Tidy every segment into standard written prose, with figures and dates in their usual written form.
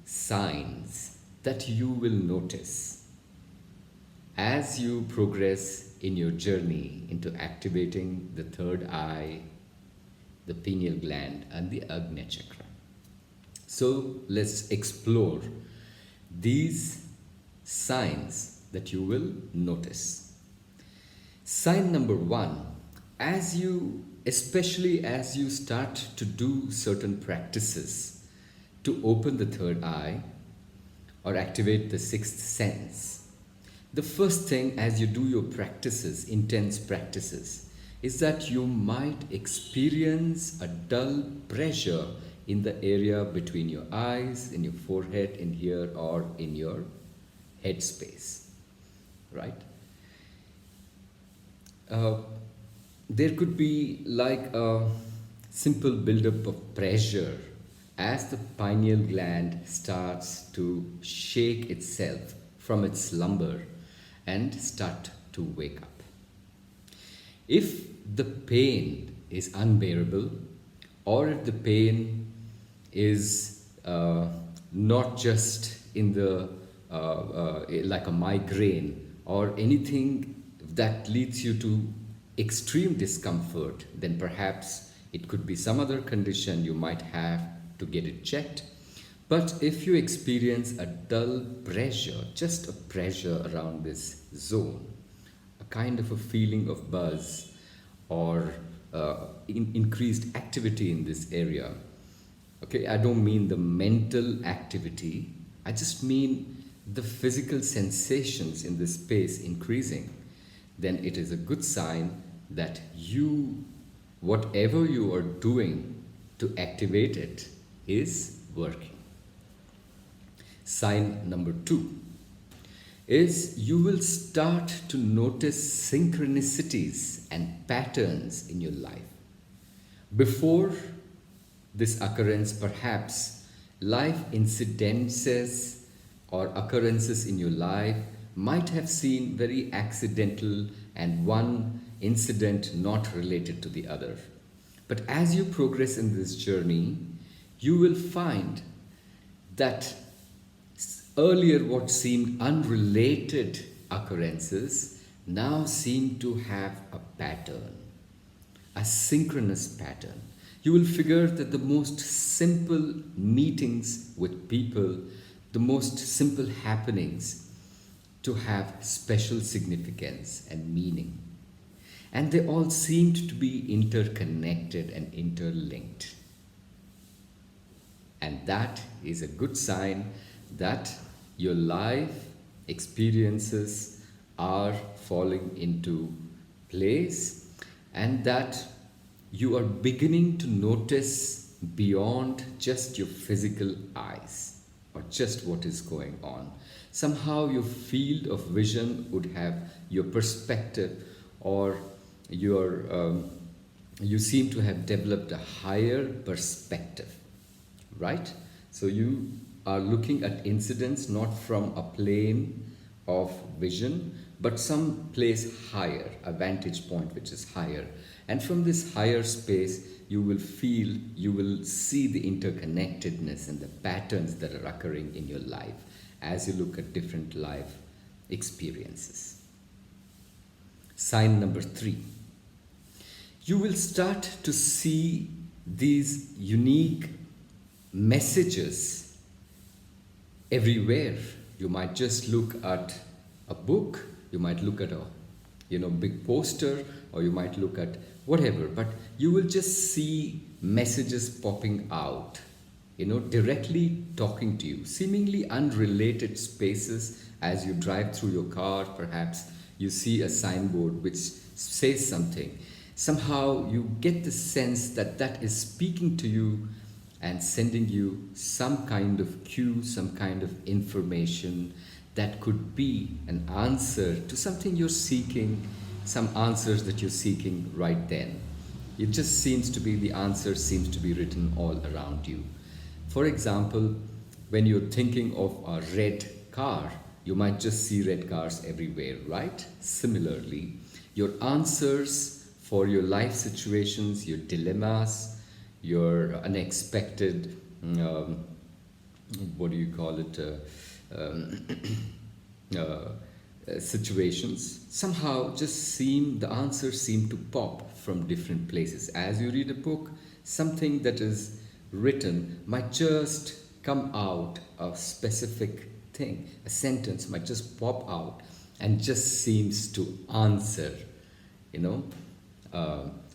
signs that you will notice as you progress in your journey into activating the third eye, the pineal gland, and the Agnya chakra. So let's explore these signs that you will notice. Sign number one, especially as you start to do certain practices to open the third eye or activate the sixth sense, the first thing as you do your practices, intense practices, is that you might experience a dull pressure in the area between your eyes, in your forehead, in here, or in your head space, right? There could be like a simple buildup of pressure as the pineal gland starts to shake itself from its slumber and start to wake up. If the pain is unbearable, or if the pain is not just in the like a migraine or anything that leads you to extreme discomfort, then perhaps it could be some other condition you might have to get it checked. But if you experience a dull pressure, just a pressure around this zone, a kind of a feeling of buzz or increased activity in this area, okay, I don't mean the mental activity, I just mean the physical sensations in this space increasing, then it is a good sign that whatever you are doing to activate it is working. Sign number two is you will start to notice synchronicities and patterns in your life. Before this occurrence, perhaps life incidences or occurrences in your life might have seemed very accidental and one incident not related to the other. But as you progress in this journey, you will find that earlier what seemed unrelated occurrences now seem to have a pattern, a synchronous pattern. You will figure that the most simple meetings with people, the most simple happenings to have special significance and meaning. And they all seemed to be interconnected and interlinked. And that is a good sign that your life experiences are falling into place and that you are beginning to notice beyond just your physical eyes or just what is going on. Somehow your field of vision would have your perspective, or you seem to have developed a higher perspective, right? So you are looking at incidents not from a plane of vision, but some place higher, a vantage point which is higher. And from this higher space, you will see the interconnectedness and the patterns that are occurring in your life as you look at different life experiences. Sign number 3. You will start to see these unique messages everywhere. You might just look at a book, you might look at a big poster, or you might look at whatever, but you will just see messages popping out, directly talking to you, seemingly unrelated spaces. As you drive through your car, perhaps you see a signboard which says something. Somehow you get the sense that that is speaking to you and sending you some kind of cue, some kind of information that could be an answer to something you're seeking, some answers that you're seeking right then. It just seems to be, the answer seems to be written all around you. For example, when you're thinking of a red car, you might just see red cars everywhere, right? Similarly, your answers for your life situations, your dilemmas, your unexpected what do you call it, um, situations, somehow just the answers seem to pop from different places. As you read a book, something that is written might just come out, a specific thing, a sentence might just pop out and just seems to answer, you know,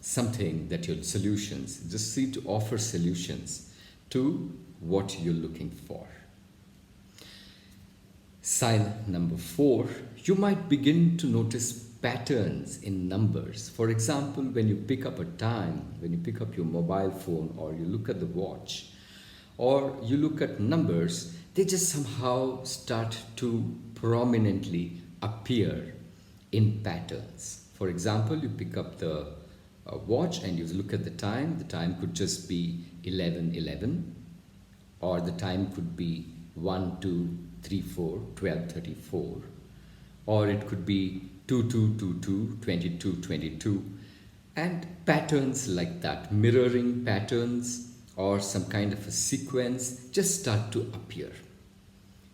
something that your solutions just seem to offer solutions to what you're looking for. Sign number 4, you might begin to notice patterns in numbers. For example, when you pick up a time, when you pick up your mobile phone, or you look at the watch, or you look at numbers, they just somehow start to prominently appear in patterns. For example, you pick up the watch and you look at the time could just be 11:11, or the time could be 1 2 3 4 12:34, or it could be 2222 22:22, and patterns like that, mirroring patterns or some kind of a sequence just start to appear.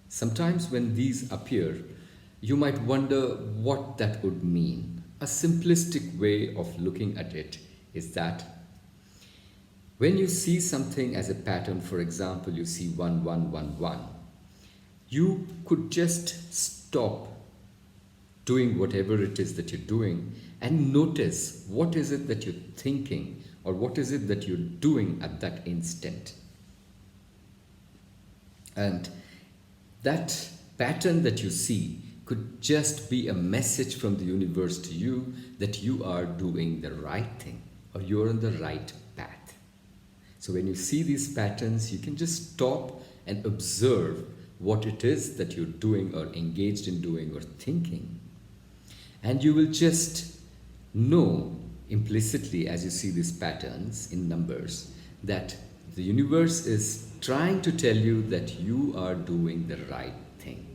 Sometimes when these appear, you might wonder what that would mean. A simplistic way of looking at it is that when you see something as a pattern, for example, you see 1111, you could just stop doing whatever it is that you're doing and notice what is it that you're thinking, or what is it that you're doing at that instant. And that pattern that you see could just be a message from the universe to you that you are doing the right thing, or you're on the right path. So when you see these patterns, you can just stop and observe what it is that you're doing or engaged in doing or thinking. And you will just know implicitly, as you see these patterns in numbers, that the universe is trying to tell you that you are doing the right thing.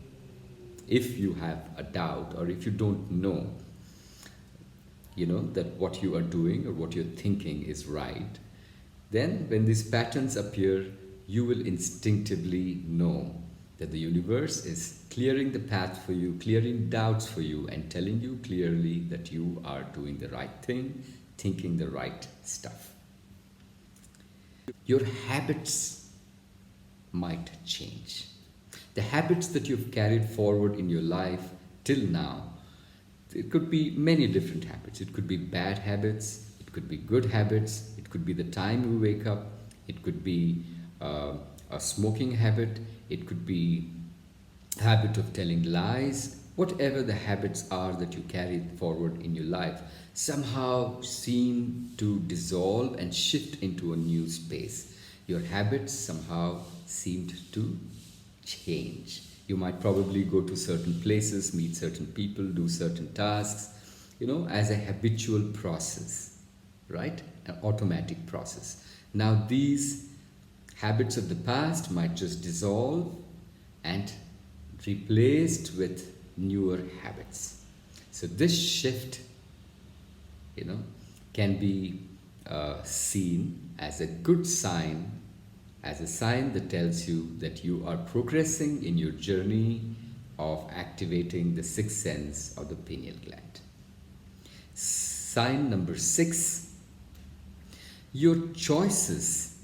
If you have a doubt, or if you don't know, that what you are doing or what you're thinking is right, then when these patterns appear, you will instinctively know that the universe is clearing the path for you, clearing doubts for you, and telling you clearly that you are doing the right thing, thinking the right stuff. Your habits might change. The habits that you've carried forward in your life till now, it could be many different habits. It could be bad habits, it could be good habits, it could be the time you wake up, it could be a smoking habit, it could be a habit of telling lies. Whatever the habits are that you carry forward in your life somehow seem to dissolve and shift into a new space. Your habits somehow seemed to change. You might probably go to certain places, meet certain people, do certain tasks, as a habitual process, right? An automatic process. Now these habits of the past might just dissolve and replaced with newer habits. So this shift, can be seen as a good sign, as a sign that tells you that you are progressing in your journey of activating the sixth sense of the pineal gland. Sign number 6, your choices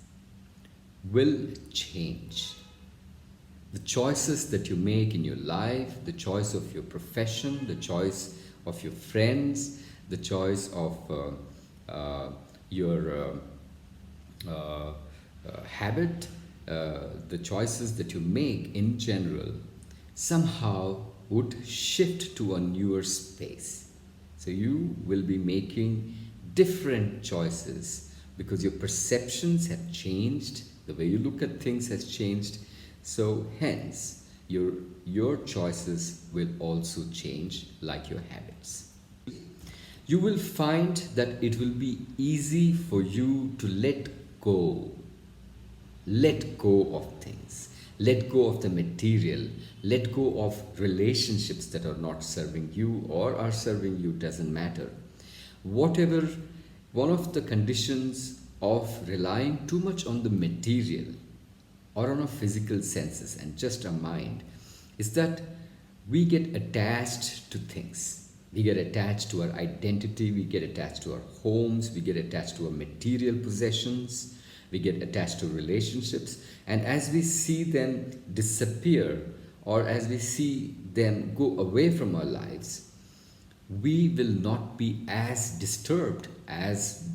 will change. The choices that you make in your life, the choice of your profession, the choice of your friends, the choice of your habit, the choices that you make in general somehow would shift to a newer space. So you will be making different choices because your perceptions have changed, the way you look at things has changed. So hence your choices will also change, like your habits. You will find that it will be easy for you to let go of things, let go of the material, let go of relationships that are not serving you or are serving you, doesn't matter. Whatever, one of the conditions of relying too much on the material or on our physical senses and just our mind is that we get attached to things. We get attached to our identity, we get attached to our homes, we get attached to our material possessions, we get attached to relationships, and as we see them disappear or as we see them go away from our lives, we will not be as disturbed as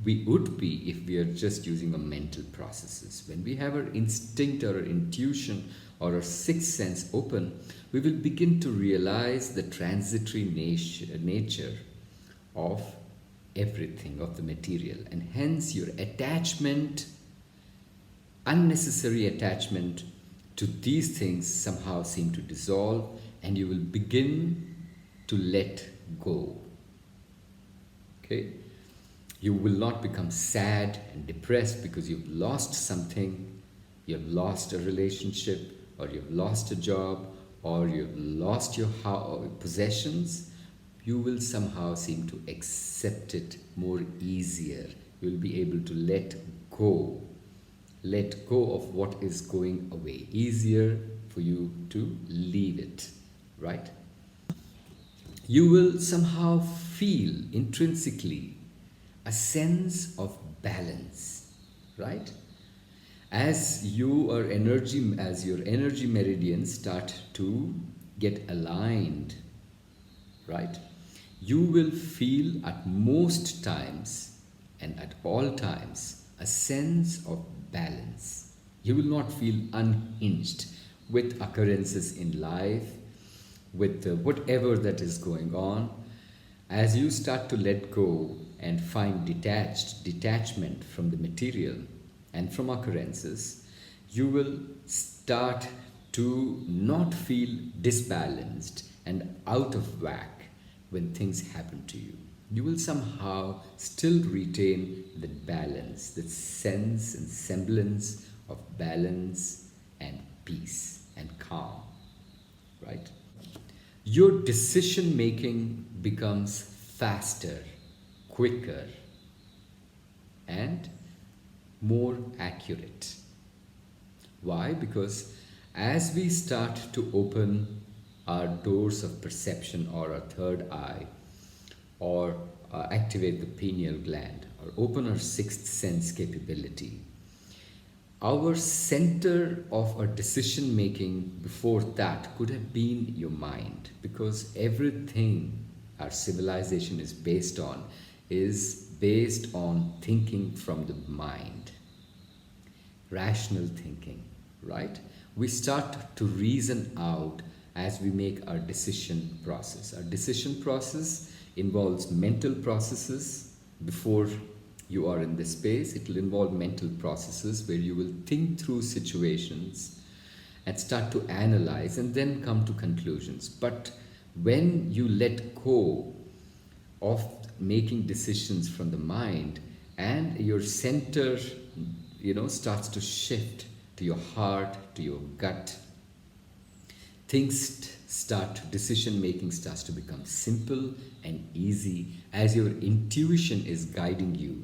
we would be if we are just using our mental processes. When we have our instinct or our intuition or our sixth sense open, we will begin to realize the transitory nature of everything, of the material, and hence your attachment, unnecessary attachment to these things somehow seem to dissolve, and you will begin to let go. Okay? You will not become sad and depressed because you've lost something, you've lost a relationship, or you've lost a job, or you've lost your possessions. You will somehow seem to accept it more easier. You will be able to let go of what is going away. Easier for you to leave it, right? You will somehow feel intrinsically a sense of balance, right? As your energy meridians start to get aligned, right? You will feel at most times and at all times a sense of balance. You will not feel unhinged with occurrences in life, with whatever that is going on. As you start to let go and find detachment from the material and from occurrences, you will start to not feel disbalanced and out of whack when things happen to you. You will somehow still retain that balance, that sense and semblance of balance and peace and calm, right? Your decision making becomes faster, quicker, and more accurate. Why? Because as we start to open our doors of perception or our third eye, or activate the pineal gland, or open our sixth sense capability, our center of our decision making before that could have been your mind, because everything our civilization is based on thinking from the mind, rational thinking, right? We start to reason out as we make our decision process. Our decision process involves mental processes. Before you are in this space, it will involve mental processes where you will think through situations and start to analyze and then come to conclusions. But when you let go of making decisions from the mind and your center, starts to shift to your heart, to your gut, decision making starts to become simple and easy as your intuition is guiding you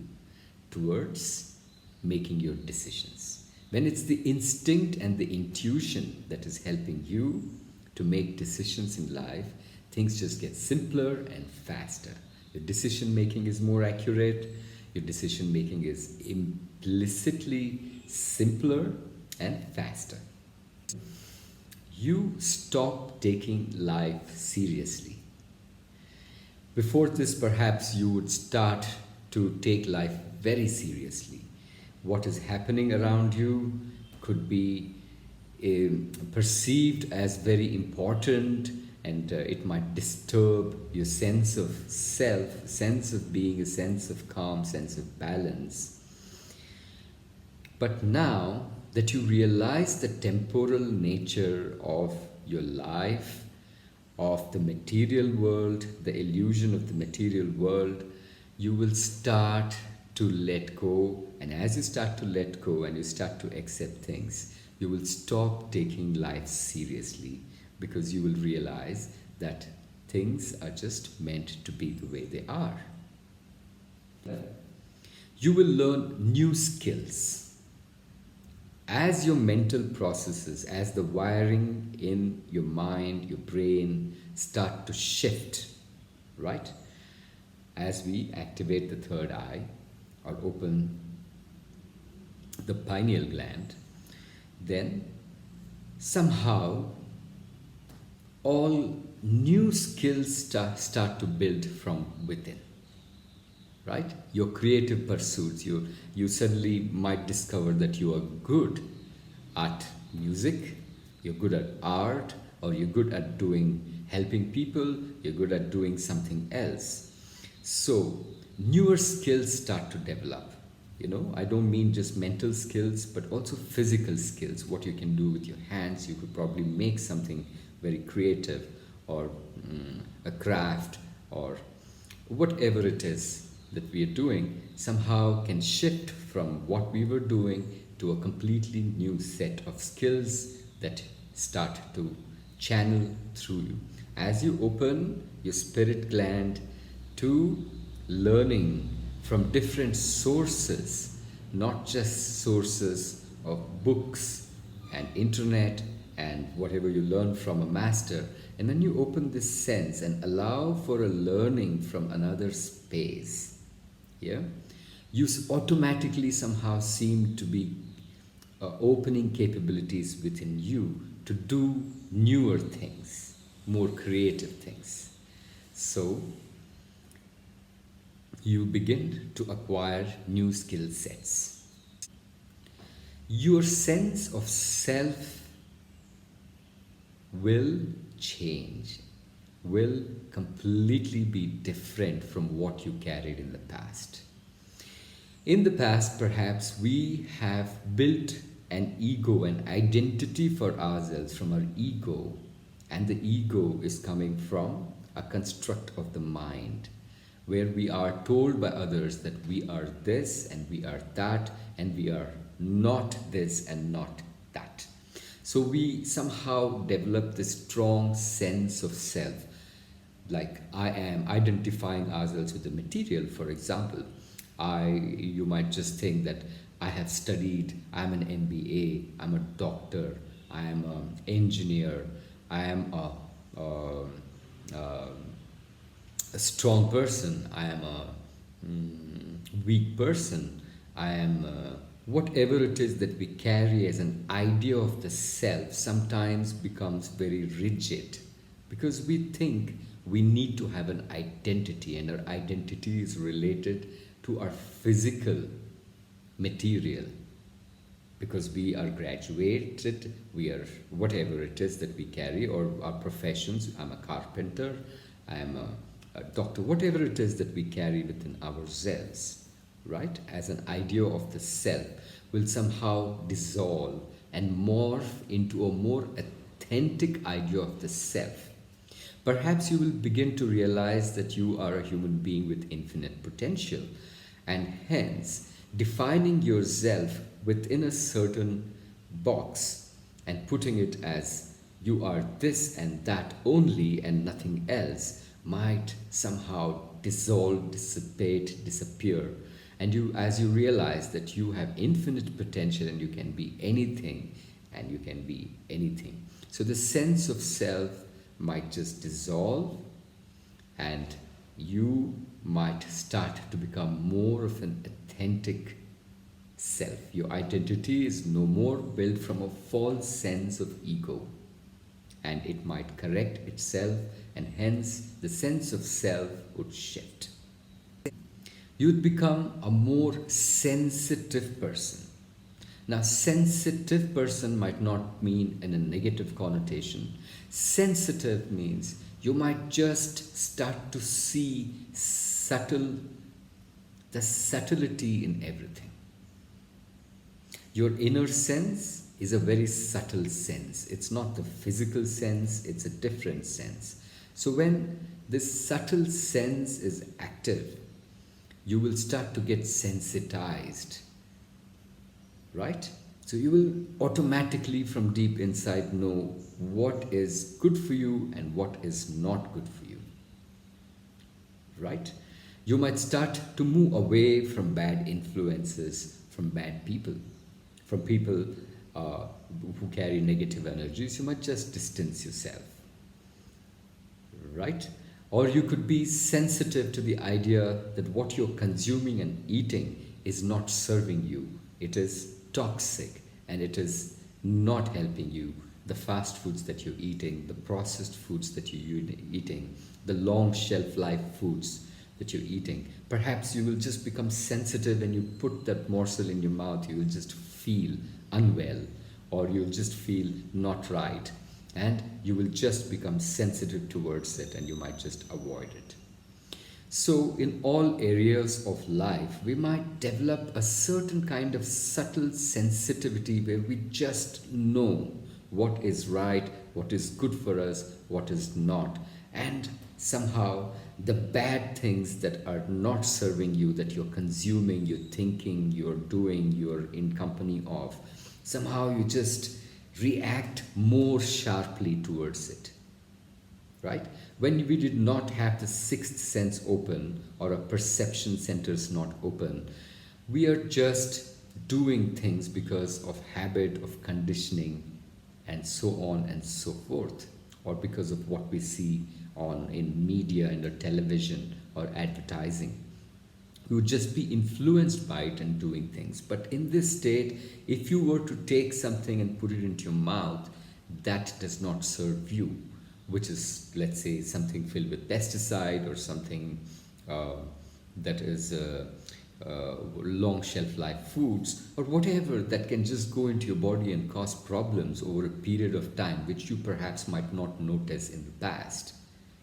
towards making your decisions. When it's the instinct and the intuition that is helping you to make decisions in life, things just get simpler and faster. Your decision making is more accurate, your decision making is implicitly simpler and faster. You stop taking life seriously. Before this, perhaps you would start to take life very seriously. What is happening around you could be perceived as very important, and it might disturb your sense of self, sense of being, a sense of calm, sense of balance. But now that you realize the temporal nature of your life, of the material world, the illusion of the material world, you will start to let go. And as you start to let go and you start to accept things, you will stop taking life seriously, because you will realize that things are just meant to be the way they are. You will learn new skills as your mental processes, as the wiring in your mind, your brain start to shift, right? As we activate the third eye or open the pineal gland, then somehow all new skills start to build from within, right? Your creative pursuits, you suddenly might discover that you are good at music, you're good at art, or you're good at doing helping people, you're good at doing something else. So newer skills start to develop. I don't mean just mental skills, but also physical skills. What you can do with your hands, you could probably make something very creative, or a craft, or whatever it is that we are doing, somehow can shift from what we were doing to a completely new set of skills that start to channel through you. As you open your spirit gland to learning from different sources, not just sources of books and internet and whatever you learn from a master, and when you open this sense and allow for a learning from another space, yeah, you automatically somehow seem to be opening capabilities within you to do newer things, more creative things. So you begin to acquire new skill sets. Your sense of self will change, will completely be different from what you carried in the past. In the past, perhaps we have built an ego, an identity for ourselves from our ego, and the ego is coming from a construct of the mind, where we are told by others that we are this and we are that, and we are not this and not that. So we somehow develop this strong sense of self, like I am identifying ourselves with the material. For example, you might just think that I have studied, I'm an MBA, I'm a doctor, I am an engineer, I am a strong person, I am a weak person, I am whatever it is that we carry as an idea of the self sometimes becomes very rigid, because we think we need to have an identity, and our identity is related to our physical material, because we are graduated, we are whatever it is that we carry, or our professions. I'm a carpenter, I am a doctor, whatever it is that we carry within ourselves, right, as an idea of the self, will somehow dissolve and morph into a more authentic idea of the self. Perhaps you will begin to realize that you are a human being with infinite potential, and hence defining yourself within a certain box and putting it as you are this and that only and nothing else might somehow dissolve, dissipate, disappear. And as you realize that you have infinite potential and you can be anything, and you can be anything. So the sense of self might just dissolve, and you might start to become more of an authentic self. Your identity is no more built from a false sense of ego, and it might correct itself, and hence the sense of self would shift. You'd become a more sensitive person. Now, sensitive person might not mean in a negative connotation. Sensitive means you might just start to see the subtlety in everything. Your inner sense is a very subtle sense. It's not the physical sense, it's a different sense. So when this subtle sense is active, you will start to get sensitized, right? So you will automatically from deep inside know what is good for you and what is not good for you, right? You might start to move away from bad influences, from bad people, from people uh, who carry negative energies, you might just distance yourself, right? Or you could be sensitive to the idea that what you're consuming and eating is not serving you. It is toxic and it is not helping you. The fast foods that you're eating, the processed foods that you're eating, the long shelf life foods that you're eating. Perhaps you will just become sensitive and you put that morsel in your mouth, you will just feel unwell or you'll just feel not right and you will just become sensitive towards it and you might just avoid it. So, in all areas of life, we might develop a certain kind of subtle sensitivity where we just know what is right, what is good for us, what is not. And somehow, the bad things that are not serving you, that you're consuming, you're thinking, you're doing, you're in company of, somehow you just react more sharply towards it. Right? When we did not have the sixth sense open or a perception centers not open, we are just doing things because of habit, of conditioning, and so on and so forth, or because of what we see on in media and or television or advertising. We would just be influenced by it and doing things. But in this state, if you were to take something and put it into your mouth, that does not serve you, which is, let's say, something filled with pesticide or something that is long shelf life foods or whatever that can just go into your body and cause problems over a period of time, which you perhaps might not notice in the past.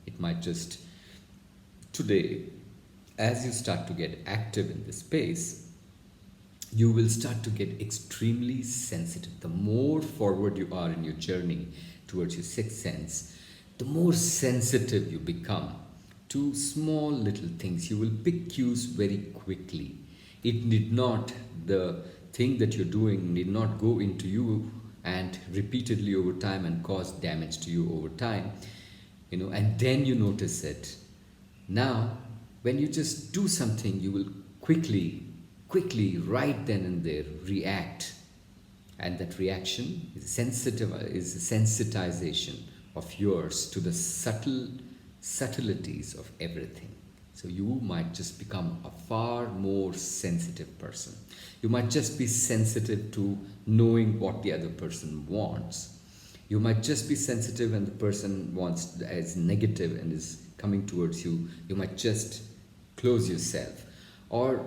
It might just, today, as you start to get active in this space, you will start to get extremely sensitive. The more forward you are in your journey towards your sixth sense, the more sensitive you become to small little things. You will pick cues very quickly. It need not, the thing that you're doing need not go into you and repeatedly over time and cause damage to you over time, and then you notice it. Now, when you just do something, you will quickly, right then and there, react. And that reaction is is a sensitization of yours to the subtleties of everything. So you might just become a far more sensitive person. You might just be sensitive to knowing what the other person wants. You might just be sensitive when the person wants as negative and is coming towards you. You might just close yourself, or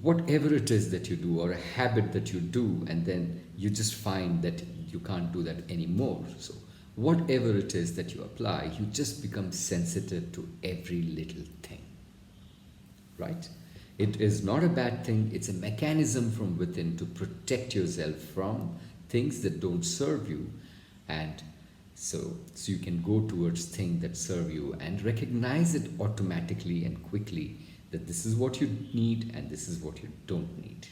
whatever it is that you do, or a habit that you do, and then you just find that you can't do that anymore. So whatever it is that you apply, you just become sensitive to every little thing, right? It is not a bad thing. It's a mechanism from within to protect yourself from things that don't serve you, and so you can go towards things that serve you and recognize it automatically and quickly, that this is what you need and this is what you don't need,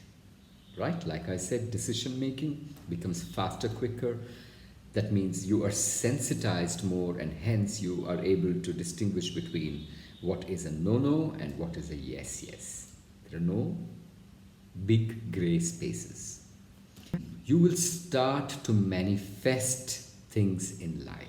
right? Like I said, decision making becomes faster, quicker. That means you are sensitized more, and hence you are able to distinguish between what is a no-no and what is a yes. There are no big gray spaces. You will start to manifest things in life.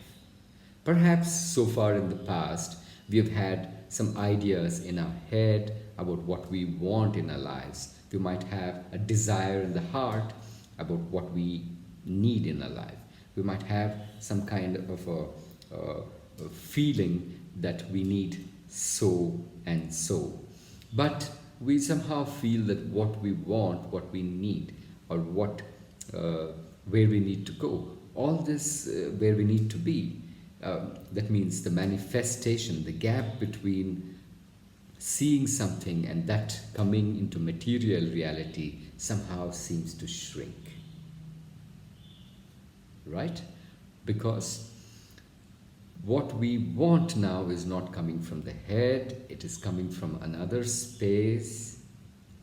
Perhaps so far in the past, we have had some ideas in our head about what we want in our lives. We might have a desire in the heart about what we need in our life. We might have some kind of a feeling that we need so and so. But we somehow feel that what we want, what we need, or where we need to go, all this where we need to be. That means the manifestation, the gap between seeing something and that coming into material reality somehow seems to shrink. Right? Because what we want now is not coming from the head, it is coming from another space,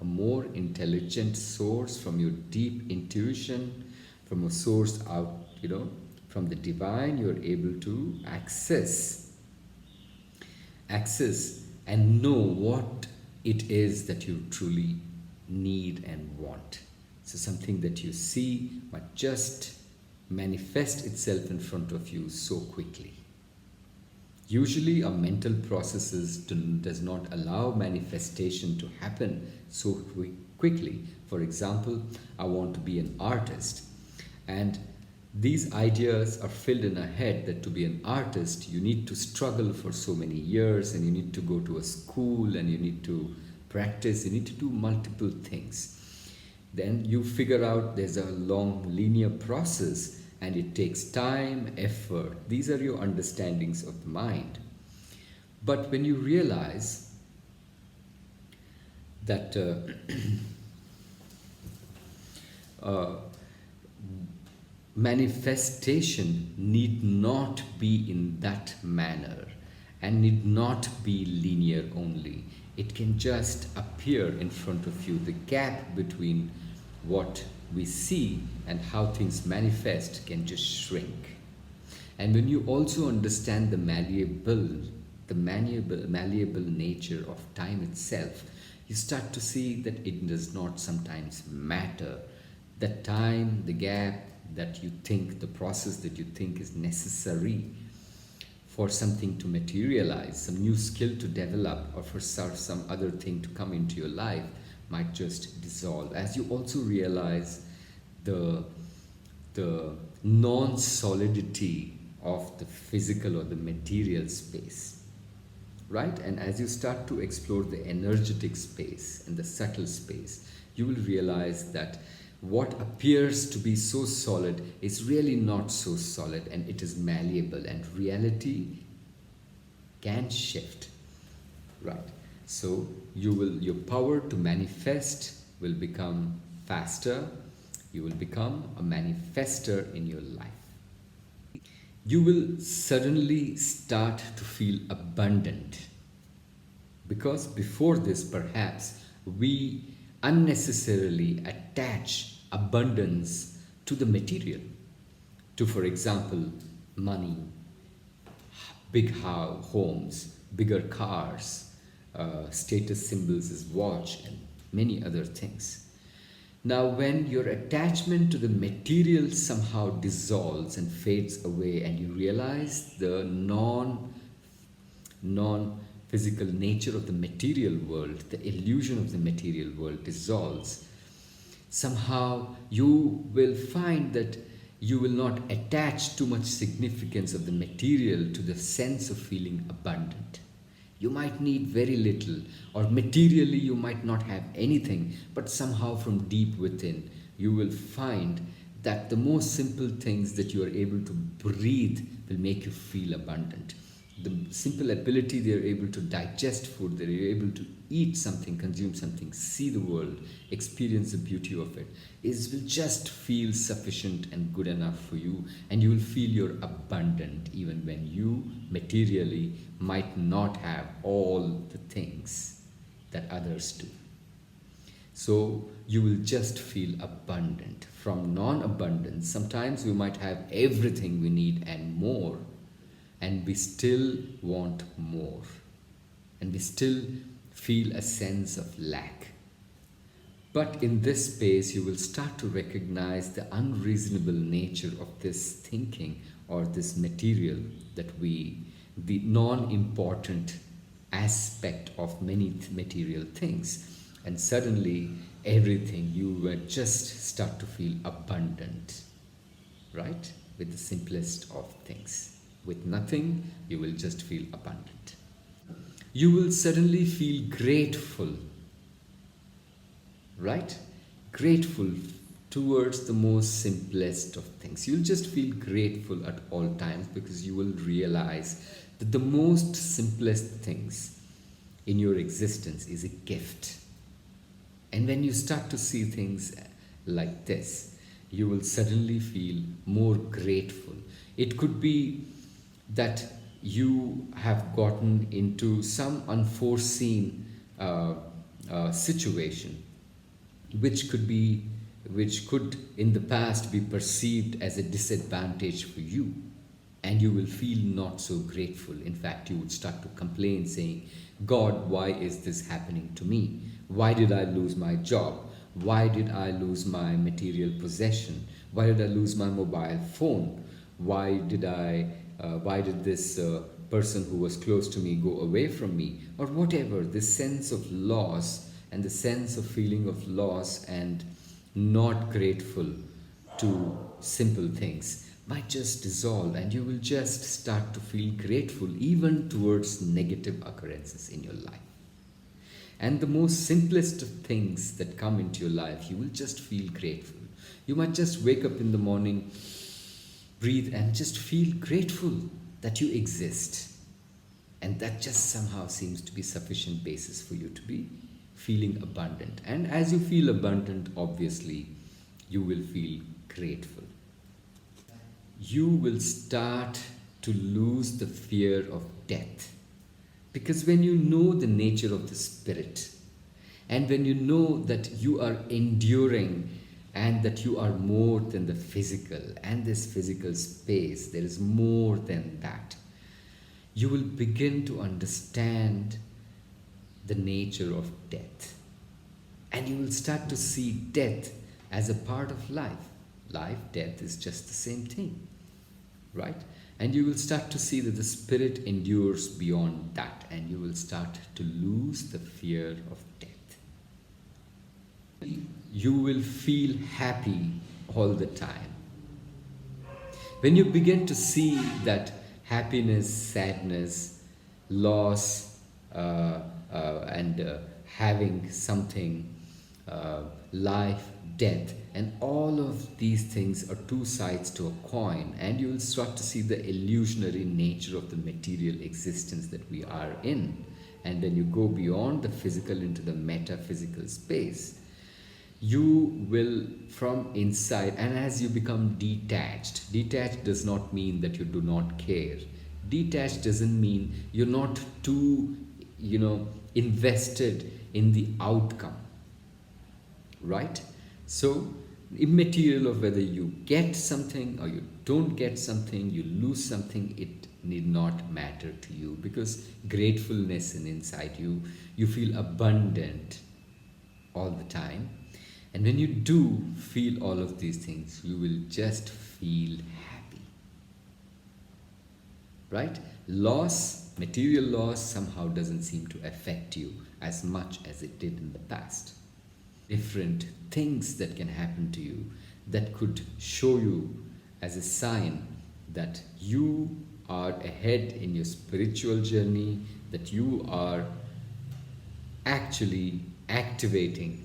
a more intelligent source, from your deep intuition, from a source out, from the divine. You're able to access and know what it is that you truly need and want. So something that you see might just manifest itself in front of you so quickly. Usually our mental processes does not allow manifestation to happen so quickly. For example, I want to be an artist, and these ideas are filled in our head that to be an artist you need to struggle for so many years, and you need to go to a school, and you need to practice, you need to do multiple things. Then you figure out there's a long linear process, and it takes time, effort. These are your understandings of the mind. But when you realize that manifestation need not be in that manner and need not be linear only. It can just appear in front of you. The gap between what we see and how things manifest can just shrink. And when you also understand the malleable nature of time itself, you start to see that it does not sometimes matter. The time, the gap that you think, the process that you think is necessary for something to materialize, some new skill to develop, or for some other thing to come into your life, might just dissolve as you also realize the non-solidity of the physical or the material space, right? And as you start to explore the energetic space and the subtle space, you will realize that what appears to be so solid is really not so solid, and it is malleable, and reality can shift, right? So your power to manifest will become faster. You will become a manifester in your life. You will suddenly start to feel abundant, because before this perhaps we unnecessarily attach abundance to the material, to, for example, money, big homes, bigger cars, status symbols as watch, and many other things. Now, when your attachment to the material somehow dissolves and fades away, and you realize the non-physical nature of the material world, the illusion of the material world dissolves, somehow you will find that you will not attach too much significance of the material to the sense of feeling abundant. You might need very little, or materially you might not have anything, but somehow from deep within you will find that the most simple things that you are able to breathe will make you feel abundant. The simple ability they are able to digest food, they are able to eat something, consume something, see the world, experience the beauty of it, will just feel sufficient and good enough for you, and you will feel you're abundant even when you materially might not have all the things that others do. So you will just feel abundant. From non-abundance, sometimes we might have everything we need and more, and we still want more, and we still feel a sense of lack. But in this space, you will start to recognize the unreasonable nature of this thinking or this material, that the non-important aspect of many material things. And suddenly, everything, you will just start to feel abundant, right? With the simplest of things. With nothing, you will just feel abundant. You will suddenly feel grateful, right? Grateful towards the most simplest of things. You'll just feel grateful at all times, because you will realize that the most simplest things in your existence is a gift. And when you start to see things like this, you will suddenly feel more grateful. It could be that you have gotten into some unforeseen situation, which could in the past be perceived as a disadvantage for you, and you will feel not so grateful. In fact, you would start to complain, saying, God, why is this happening to me? Why did I lose my job? Why did I lose my material possession? Why did I lose my mobile phone? Why did this person who was close to me go away from me? Or whatever, this sense of loss and the sense of feeling of loss and not grateful to simple things might just dissolve, and you will just start to feel grateful even towards negative occurrences in your life. And the most simplest of things that come into your life, you will just feel grateful. You might just wake up in the morning, breathe, and just feel grateful that you exist. And that just somehow seems to be sufficient basis for you to be feeling abundant. And as you feel abundant, obviously, you will feel grateful. You will start to lose the fear of death. Because when you know the nature of the spirit, and when you know that you are enduring and that you are more than the physical and this physical space, there is more than that, you will begin to understand the nature of death. And you will start to see death as a part of life. Life, death is just the same thing, right? And you will start to see that the spirit endures beyond that, and you will start to lose the fear of death. You will feel happy all the time. When you begin to see that happiness, sadness, loss, and having something, life, death, and all of these things are two sides to a coin, and you will start to see the illusionary nature of the material existence that we are in. And when you go beyond the physical into the metaphysical space, you will from inside, and as you become detached does not mean that you do not care. Detached doesn't mean you're not too invested in the outcome, right? So immaterial of whether you get something or you don't get something, you lose something, it need not matter to you, because gratefulness is inside you. You feel abundant all the time. And when you do feel all of these things, you will just feel happy, right? Loss, material loss, somehow doesn't seem to affect you as much as it did in the past. Different things that can happen to you that could show you as a sign that you are ahead in your spiritual journey, that you are actually activating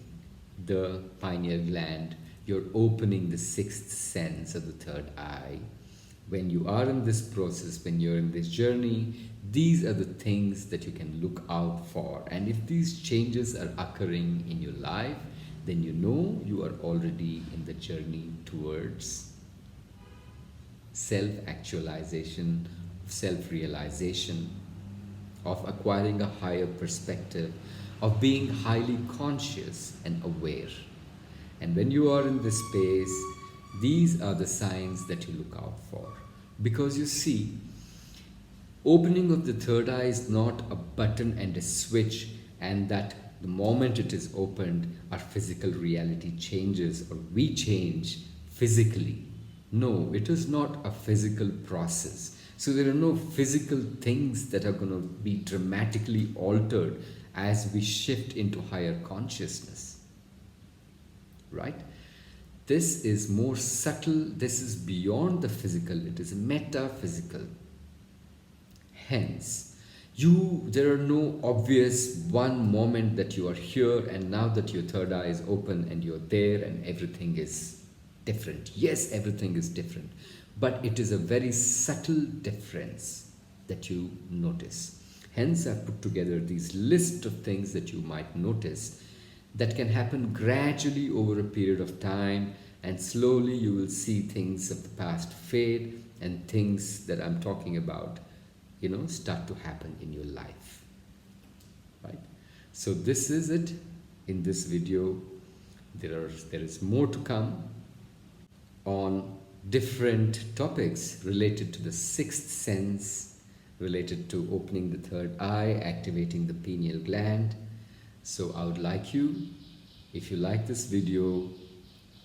the pineal gland, you're opening the sixth sense of the third eye. When you are in this process, when you're in this journey, these are the things that you can look out for. And if these changes are occurring in your life, then you know you are already in the journey towards self-actualization, self-realization, of acquiring a higher perspective, of being highly conscious and aware. And when you are in this space, these are the signs that you look out for. Because you see, opening of the third eye is not a button and a switch, and that the moment it is opened, our physical reality changes or we change physically. No, it is not a physical process. So there are no physical things that are going to be dramatically altered as we shift into higher consciousness, right? This is more subtle, this is beyond the physical, it is metaphysical. Hence, there are no obvious one moment that you are here and now that your third eye is open and you're there and everything is different. Yes, everything is different, but it is a very subtle difference that you notice. Hence, I've put together these list of things that you might notice that can happen gradually over a period of time, and slowly you will see things of the past fade and things that I'm talking about, start to happen in your life, right? So this is it in this video. There is more to come on different topics related to the sixth sense, related to opening the third eye, activating the pineal gland. So I would like you If you like this video,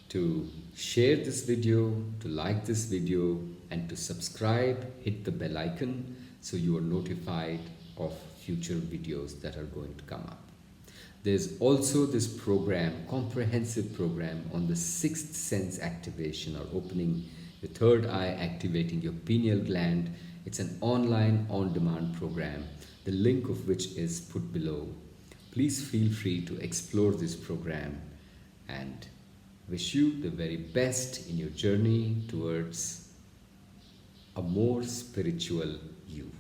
to share this video, to like this video, and to subscribe, hit the bell icon so you are notified of future videos that are going to come up. There's also this program, comprehensive program on the sixth sense activation or opening the third eye, activating your pineal gland. It's an online on-demand program, the link of which is put below. Please feel free to explore this program and wish you the very best in your journey towards a more spiritual you.